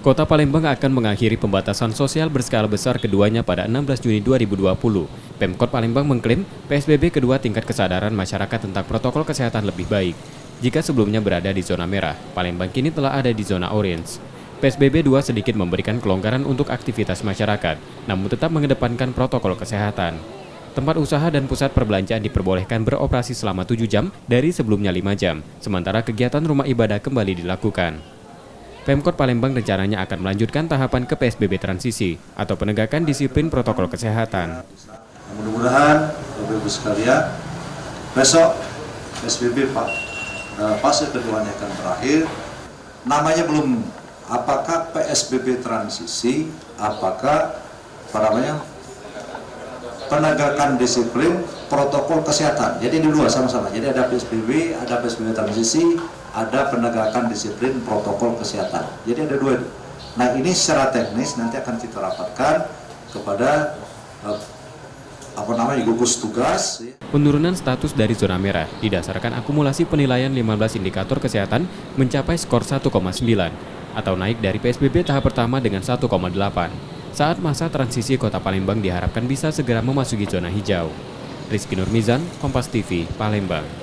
Kota Palembang akan mengakhiri pembatasan sosial berskala besar keduanya pada 16 Juni 2020. Pemkot Palembang mengklaim PSBB kedua tingkat kesadaran masyarakat tentang protokol kesehatan lebih baik. Jika sebelumnya berada di zona merah, Palembang kini telah ada di zona orange. PSBB 2 sedikit memberikan kelonggaran untuk aktivitas masyarakat, namun tetap mengedepankan protokol kesehatan. Tempat usaha dan pusat perbelanjaan diperbolehkan beroperasi selama 7 jam dari sebelumnya 5 jam, sementara kegiatan rumah ibadah kembali dilakukan. Pemkot Palembang rencananya akan melanjutkan tahapan ke PSBB transisi atau penegakan disiplin protokol kesehatan. Mudah-mudahan Bapak-Ibu sekalian, besok PSBB fase keduanya akan berakhir. Namanya belum, apakah PSBB transisi, apakah penegakan disiplin protokol kesehatan. Jadi di dua sama-sama. Jadi ada PSBB transisi, ada penegakan disiplin protokol kesehatan. Jadi ada dua. Nah, ini secara teknis nanti akan kita rapatkan kepada gugus tugas. Penurunan status dari zona merah didasarkan akumulasi penilaian 15 indikator kesehatan mencapai skor 1,9 atau naik dari PSBB tahap pertama dengan 1,8. Saat masa transisi Kota Palembang diharapkan bisa segera memasuki zona hijau. Rizky Nurmizan, Kompas TV, Palembang.